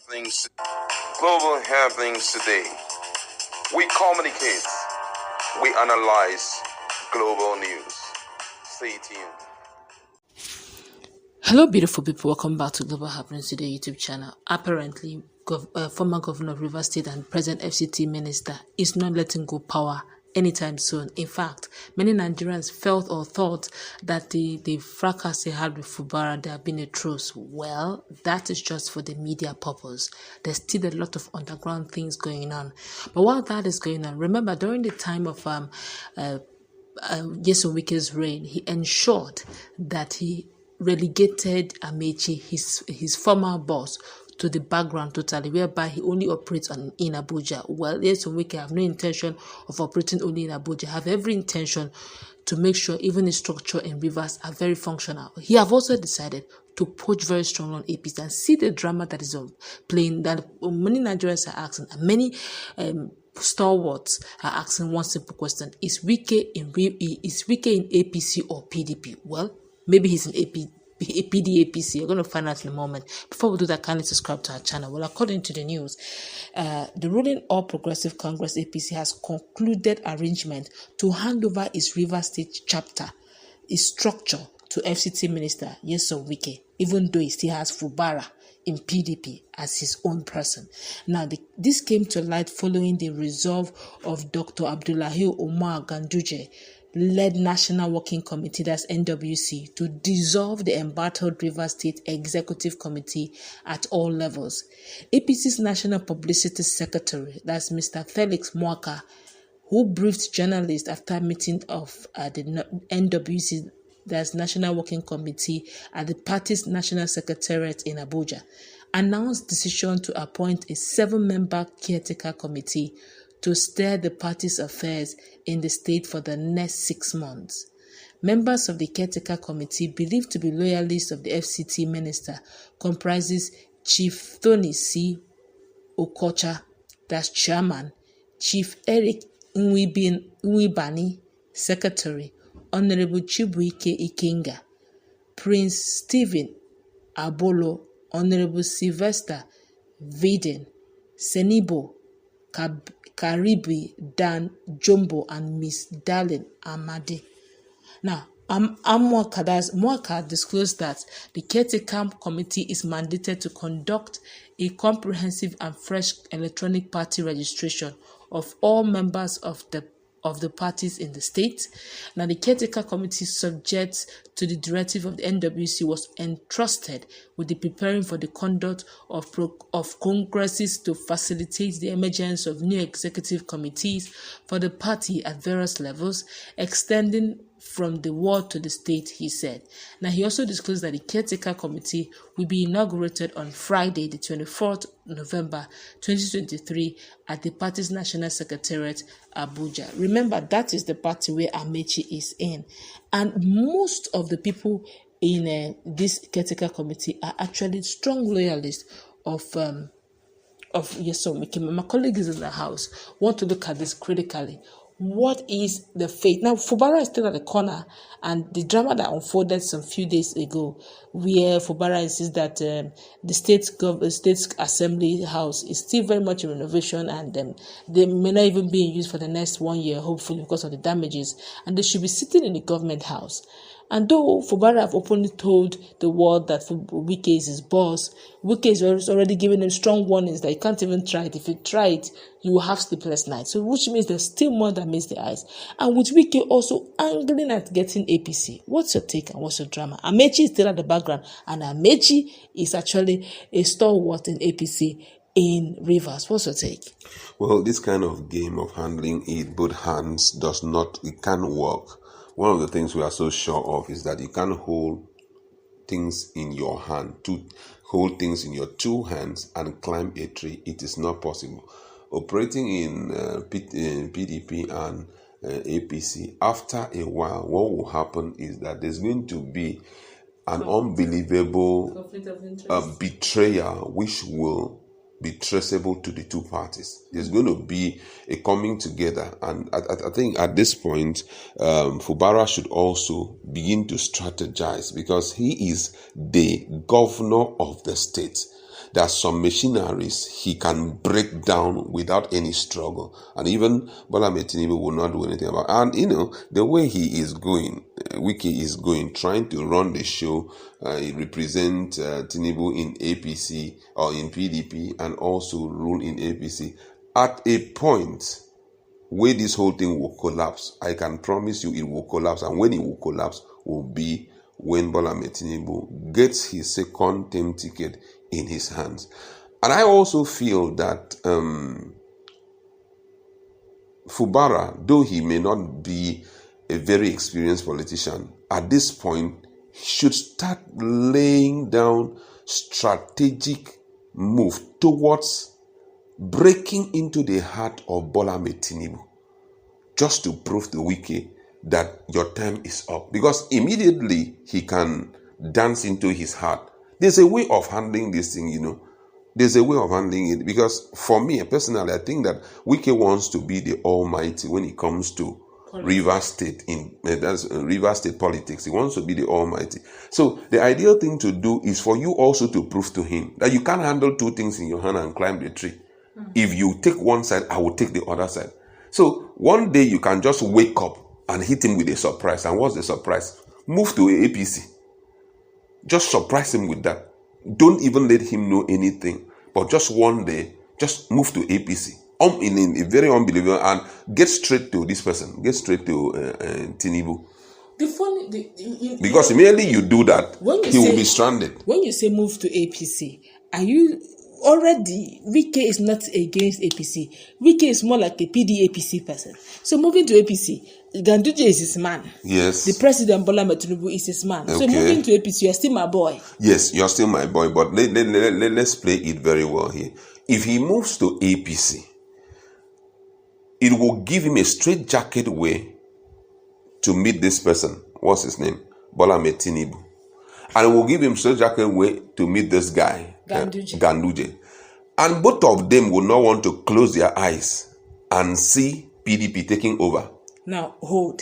Things, global happenings today. We communicate, we analyze global news. Stay tuned. Hello, beautiful people. Welcome back to Global Happenings Today YouTube channel. Apparently, former governor of Rivers State and present FCT minister is not letting go power anytime soon. In fact, many Nigerians felt or thought that the fracas they had with Fubara, there have been a truce. Well, that is just for the media purpose. There's still a lot of underground things going on. But while that is going on, remember during the time of Yeso Wike's reign, he ensured that he relegated Ameachi, his former boss, to the background totally, whereby he only operates in Abuja. Well, Yeso Wike have no intention of operating only in Abuja, have every intention to make sure even the structure in Rivers are very functional. He have also decided to poach very strong on APC and see the drama that is playing, that many Nigerians are asking, and many stalwarts are asking one simple question: Is Wike in APC or PDP? Well, maybe he's in APC. You're going to find out in a moment. Before we do that, kindly subscribe to our channel. Well, according to the news, the ruling All Progressive Congress APC has concluded arrangement to hand over its Rivers State chapter, its structure, to FCT Minister Yeso Wike, even though he still has Fubara in PDP as his own person. Now, this came to light following the resolve of Dr. Abdullahi Umar Ganduje led National Working Committee, that's NWC, to dissolve the embattled Rivers State Executive Committee at all levels. APC's National Publicity Secretary, that's Mr. Felix Mwaka, who briefed journalists after meeting of the NWC, that's National Working Committee, at the party's National Secretariat in Abuja, announced decision to appoint a 7-member caretaker committee to steer the party's affairs in the state for the next 6 months. Members of the caretaker committee, believed to be loyalists of the FCT minister, comprises Chief Tony C. Okocha, that's chairman, Chief Eric Nwibani, secretary, Honorable Chibuike Ikenga, Prince Stephen Abolo, Honorable Sylvester Vaden, Senibo Karibi Dan Jumbo, and Miss Darlene Amadi. Now, Mwaka disclosed that the caretaker committee is mandated to conduct a comprehensive and fresh electronic party registration of all members of the parties in the state. Now, the caretaker committee, subject to the directive of the NWC, was entrusted with the preparing for the conduct of congresses to facilitate the emergence of new executive committees for the party at various levels, extending from the ward to the state, he said. Now, he also disclosed that the caretaker committee will be inaugurated on Friday, the 24th November 2023 at the party's National Secretariat, Abuja. Remember, that is the party where Ameachi is in. And most of the people in this caretaker committee are actually strong loyalists of Yeso Wike. My colleagues in the house want to look at this critically. What is the fate? Now, Fubara is still at the corner, and the drama that unfolded some few days ago, where Fubara insists that the state assembly house is still very much in renovation, and they may not even be in use for the next 1 year, hopefully, because of the damages, and they should be sitting in the government house. And though Fubara have openly told the world that Wike is his boss, Wike is already giving him strong warnings that you can't even try it. If you try it, you will have sleepless nights. So, which means there's still more that meets the eyes. And with Wike also angling at getting APC. What's your take and what's your drama? Ameachi is still at the background, and Ameachi is actually a stalwart in APC in Rivers. What's your take? Well, this kind of game of handling it both hands it can't work. One of the things we are so sure of is that you can't hold things in your hand, hold things in your 2 hands and climb a tree. It is not possible. Operating in PDP and APC, after a while, what will happen is that there's going to be an unbelievable betrayal which will be traceable to the two parties. There's going to be a coming together, and I think at this point, Fubara should also begin to strategize, because he is the governor of the state. there are some machineries he can break down without any struggle. And even Bola Ahmed Tinubu will not do anything about it. And, the way he is going, Wike is going, trying to run the show, he represent Tinubu in APC or in PDP and also rule in APC. At a point where this whole thing will collapse, I can promise you it will collapse. And when it will collapse will be when Bola Ahmed Tinubu gets his second term ticket in his hands. And I also feel that Fubara, though he may not be a very experienced politician, at this point should start laying down strategic move towards breaking into the heart of Bola Ahmed Tinubu, just to prove to Wike that your time is up. Because immediately he can dance into his heart. There's a way of handling this thing, There's a way of handling it. Because for me, personally, I think that Wike wants to be the almighty when it comes to Rivers State, that's Rivers State politics. He wants to be the almighty. So the ideal thing to do is for you also to prove to him that you can't handle two things in your hand and climb the tree. If you take one side, I will take the other side. So one day you can just wake up and hit him with a surprise. And what's the surprise? Move to APC. Just surprise him with that. Don't even let him know anything. But just one day, just move to APC. In a very unbelievable, and get straight to this person. Get straight to Tinubu. Because immediately you do that, he will be stranded. When you say move to APC, are you already, Wike is not against APC. Wike is more like a PDAPC person. So moving to APC, Ganduje is his man. Yes. The president Bola Ahmed Tinubu is his man. Okay. So moving to APC, you're still my boy. Yes, you're still my boy. But let's play it very well here. If he moves to APC, it will give him a straitjacket way to meet this person. What's his name? Bola Ahmed Tinubu. And it will give him straitjacket way to meet this guy, Ganduje. And both of them will not want to close their eyes and see PDP taking over. Now, hold.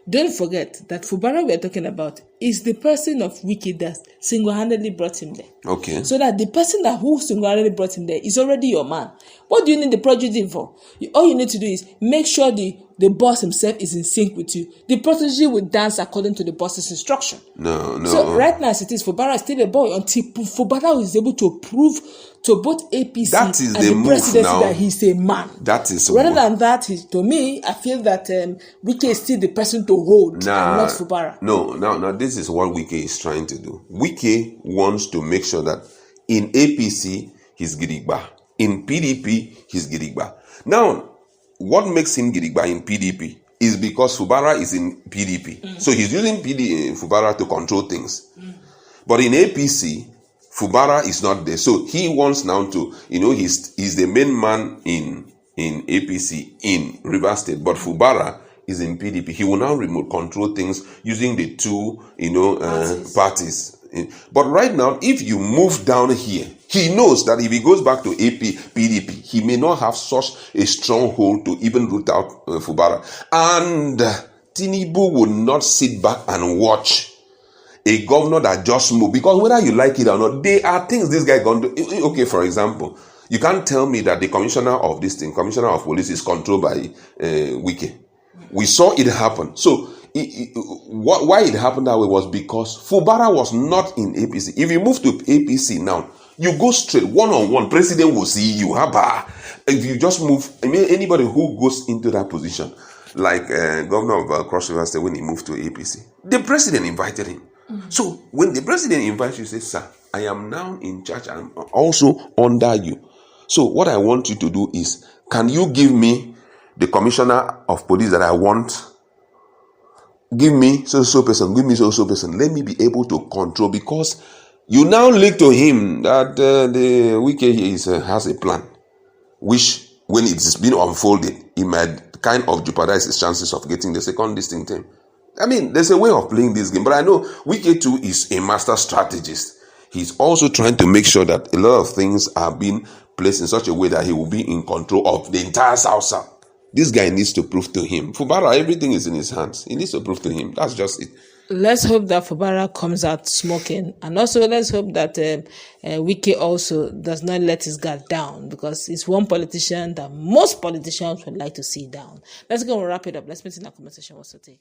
Don't forget that Fubara we're talking about is the person of Wike that single-handedly brought him there. Okay. So that the person who single-handedly brought him there is already your man. What do you need the protege for? All you need to do is make sure the boss himself is in sync with you. The protege will dance according to the boss's instruction. No. So right now as it is, Fubara is still a boy until Fubara is able to prove to both APC and the presidency that he's a man. That is rather than that, to me, I feel that Wike is still the person to hold and not Fubara. No, this is what Wike is trying to do. Wike wants to make sure that in APC, he's Gidigba. In PDP, he's Gidigba. Now, what makes him Gidigba in PDP is because Fubara is in PDP. So he's using Fubara to control things. But in APC, Fubara is not there. So he wants now to, he's the main man in APC in Rivers State. But Fubara is in PDP. He will now remote control things using the two, parties. But right now, if you move down here, he knows that if he goes back to PDP, he may not have such a stronghold to even root out Fubara. And Tinubu will not sit back and watch a governor that just moved. Because whether you like it or not, there are things this guy going to do. Okay, for example, you can't tell me that the commissioner of police is controlled by Wike. We saw it happen. So, why it happened that way was because Fubara was not in APC. If you move to APC now, you go straight, one-on-one, president will see you. If you just move, anybody who goes into that position, like governor of Cross River State when he moved to APC, the president invited him. So when the president invites you, say, sir, I am now in charge. I'm also under you. So what I want you to do is, can you give me the commissioner of police that I want? Give me so person. Let me be able to control, because you now leak to him that the Wike has a plan, which when it's been unfolded, it might kind of jeopardize his chances of getting the second distinct term. There's a way of playing this game, but I know Wike too is a master strategist. He's also trying to make sure that a lot of things are being placed in such a way that he will be in control of the entire South. This guy needs to prove to him. Fubara, everything is in his hands. He needs to prove to him. That's just it. Let's hope that Fubara comes out smoking, and also let's hope that Wike also does not let his guard down, because he's one politician that most politicians would like to see down. Let's go and wrap it up. Let's meet in the comment section. What's your take?